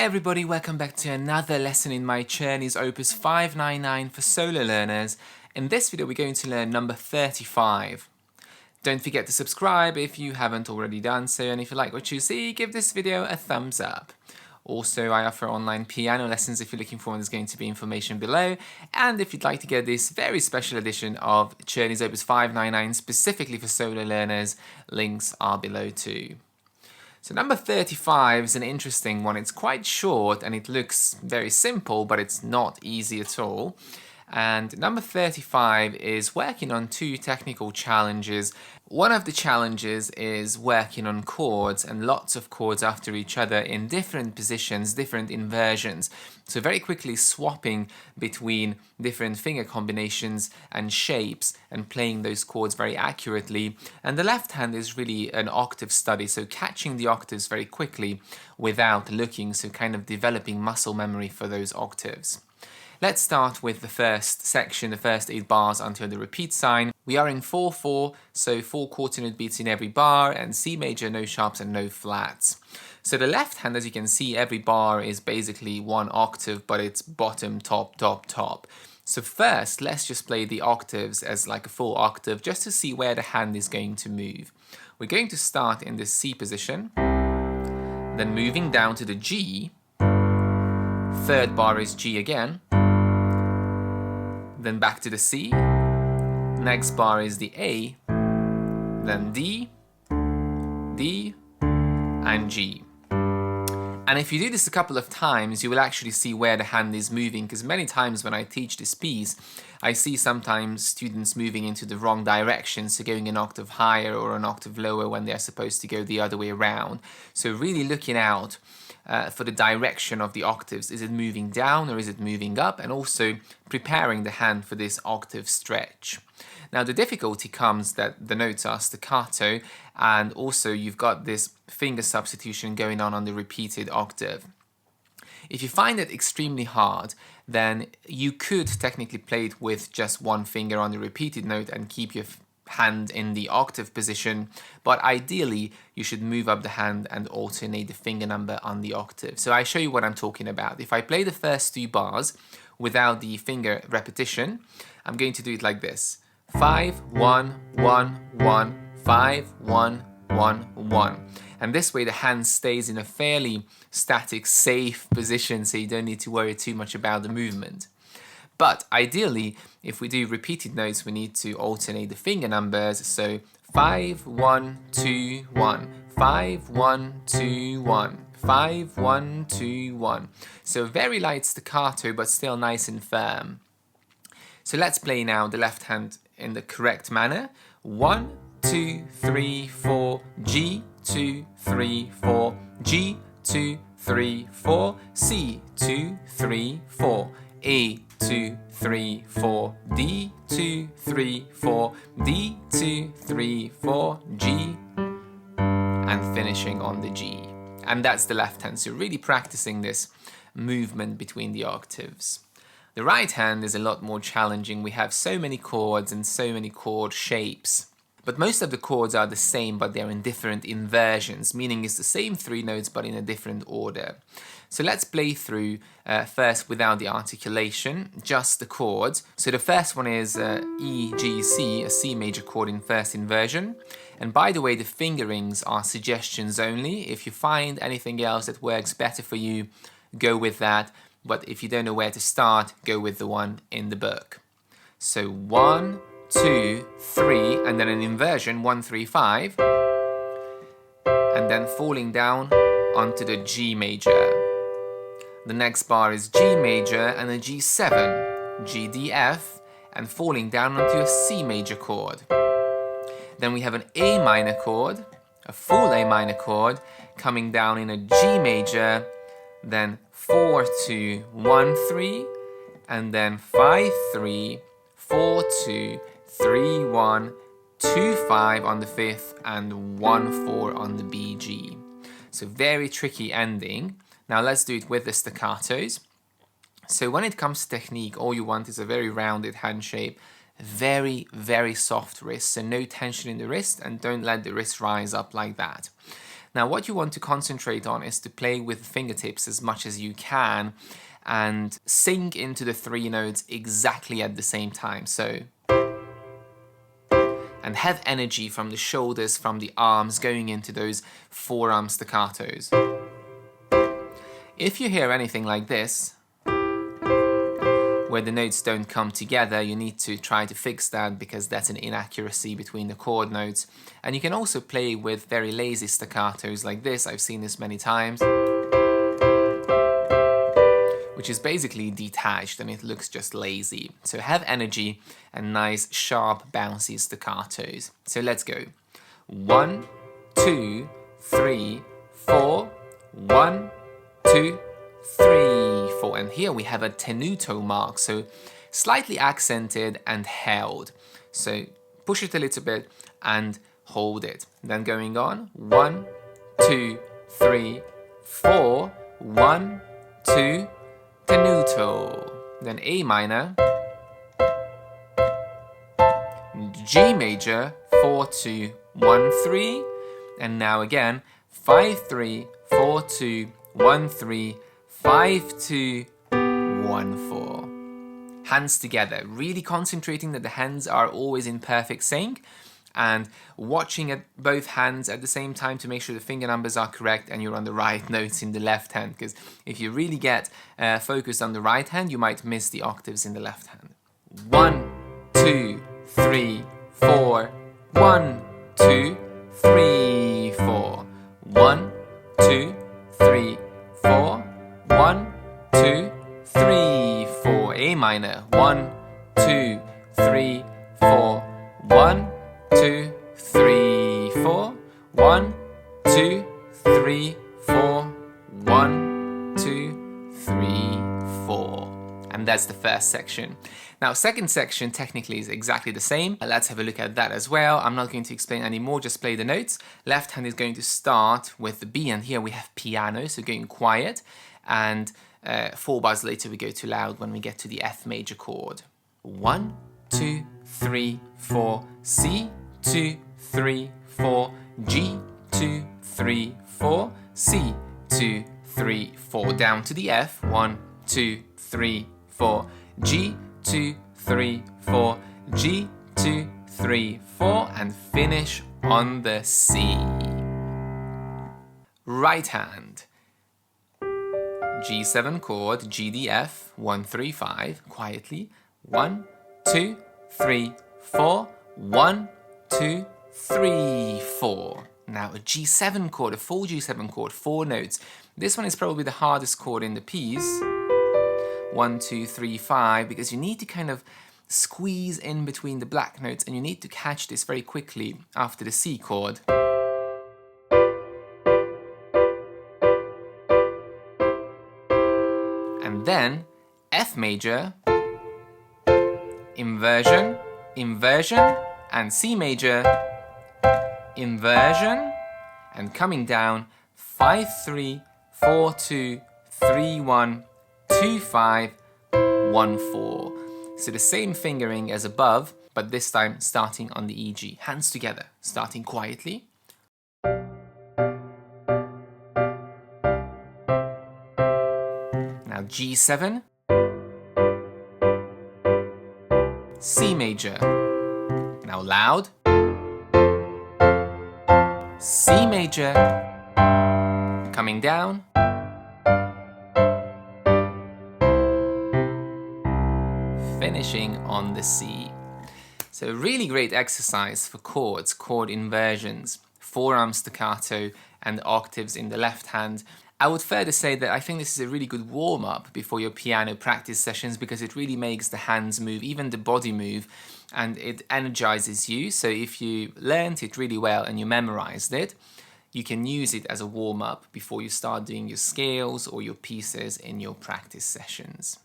everybody, welcome back to another lesson in my Czerny's Opus 599 for solo learners. In this video we're going to learn number 35. Don't forget to subscribe if you haven't already done so, and if you like what you see, give this video a thumbs up. Also, I offer online piano lessons if you're looking for one. There's going to be information below. And if you'd like to get this very special edition of Czerny's Opus 599 specifically for solo learners, links are below too. So number 35 is an interesting one. It's quite short and it looks very simple, but it's not easy at all. And number 35 is working on two technical challenges. One of the challenges is working on chords, and lots of chords after each other in different positions, different inversions. So very quickly swapping between different finger combinations and shapes and playing those chords very accurately. And the left hand is really an octave study, so catching the octaves very quickly without looking, so kind of developing muscle memory for those octaves. Let's start with the first section, the first 8 bars until the repeat sign. We are in 4/4, so 4 quarter note beats in every bar, and C major, no sharps and no flats. So the left hand, as you can see, every bar is basically 1 octave, but it's bottom, top, top, top. So first, let's just play the octaves as like a full octave, just to see where the hand is going to move. We're going to start in the C position, then moving down to the G. Third bar is G again. Then back to the C, next bar is the A, then D, D, and G. And if you do this a couple of times, you will actually see where the hand is moving, because many times when I teach this piece, I see sometimes students moving into the wrong direction, so going an octave higher or an octave lower when they're supposed to go the other way around. So really looking out for the direction of the octaves. Is it moving down or is it moving up? And also preparing the hand for this octave stretch. Now the difficulty comes that the notes are staccato, and also you've got this finger substitution going on the repeated octave. If you find it extremely hard, then you could technically play it with just one finger on the repeated note and keep your hand in the octave position, but ideally you should move up the hand and alternate the finger number on the octave. So I show you what I'm talking about. If I play the first 2 bars without the finger repetition, I'm going to do it like this: 5, 1, 1, 1, 5, 1, 1, 1. And this way the hand stays in a fairly static, safe position, so you don't need to worry too much about the movement. But ideally, if we do repeated notes, we need to alternate the finger numbers. So 5, 1, 2, 1, 5, 1, 2, 1, 5, 1, 2, 1. So very light staccato, but still nice and firm. So let's play now the left hand in the correct manner. 1, 2, 3, 4, G, 2, 3, 4, G, 2, 3, 4, C, 2, 3, 4, A, 2, 3, 4, D, 2, 3, 4, D, 2, 3, 4, G, and finishing on the G. And that's the left hand, so really practicing this movement between the octaves. The right hand is a lot more challenging. We have so many chords and so many chord shapes. But most of the chords are the same, but they're in different inversions, meaning it's the same 3 notes but in a different order. So let's play through first without the articulation, just the chords. So the first one is E, G, C, a C major chord in first inversion. And by the way, the fingerings are suggestions only. If you find anything else that works better for you, go with that. But if you don't know where to start, go with the one in the book. So 1, 2, 3, and then an inversion, 1, 3, 5. And then falling down onto the G major. The next bar is G major and a G7, G, D, F, and falling down onto a C major chord. Then we have an A minor chord, a full A minor chord, coming down in a G major, then 4, 2, 1, 3, and then 5, 3, 4, 2, 3, 1, 2, 5 on the 5th, and 1, 4 on the B, G. So very tricky ending. Now let's do it with the staccatos. So when it comes to technique, all you want is a very rounded hand shape, very, very soft wrist, so no tension in the wrist, and don't let the wrist rise up like that. Now what you want to concentrate on is to play with fingertips as much as you can and sink into the 3 notes exactly at the same time. So, and have energy from the shoulders, from the arms going into those forearm staccatos. If you hear anything like this, where the notes don't come together, you need to try to fix that because that's an inaccuracy between the chord notes. And you can also play with very lazy staccatos like this. I've seen this many times, which is basically detached and it looks just lazy. So have energy and nice, sharp, bouncy staccatos. So let's go. 1, 2, 3, 4. 1, 2, 3, 4. And here we have a tenuto mark, so slightly accented and held. So push it a little bit and hold it. Then going on. 1, 2, 3, 4. 1, 2, tenuto. Then A minor, G major, 4, 2, 1, 3, and now again 5, 3, 4, 2, 1, 3, 5, 2, 1, 4. Hands together, really concentrating that the hands are always in perfect sync and watching at both hands at the same time to make sure the finger numbers are correct and you're on the right notes in the left hand, because if you really get focused on the right hand, you might miss the octaves in the left hand. 1, 2, 3, 4. 1, 2, 3, 4. 1, 2, 3, 4. 1, 2, 3, 4. A minor. 1, 2, 3, 4. 1, 2, 3, 4. 1, 2, 3, 4. 1, 2, 3, 4. And that's the first section. Now, second section technically is exactly the same. Let's have a look at that as well. I'm not going to explain any more, just play the notes. Left hand is going to start with the B, and here we have piano, so going quiet. And 4 bars later we go to loud when we get to the F major chord. 1, 2, 3, 4, C, 2, 3, 4, G, 2, 3, 4, C, 2, 3, 4. Down to the F. 1, 2, 3, 4, G, 2, 3, 4, G, 2, 3, 4, and finish on the C. Right hand. G7 chord, G, D, F, 1, 3, 5, quietly. 1, 2, 3, 4, 1, 2, 3, 4. Now a G7 chord, a full G7 chord, 4 notes. This one is probably the hardest chord in the piece. 1, 2, 3, 5, because you need to kind of squeeze in between the black notes and you need to catch this very quickly after the C chord. And then F major, inversion, inversion, and C major, inversion, and coming down 5, 3, 4, 2, 3, 1, 2, 5, 1, 4. So the same fingering as above, but this time starting on the EG. Hands together, starting quietly. Now G7, C major. Now loud. C major, coming down. Finishing on the C. So a really great exercise for chords, chord inversions, forearm staccato and octaves in the left hand. I would further say that I think this is a really good warm-up before your piano practice sessions because it really makes the hands move, even the body move, and it energizes you. So if you learned it really well and you memorized it, you can use it as a warm-up before you start doing your scales or your pieces in your practice sessions.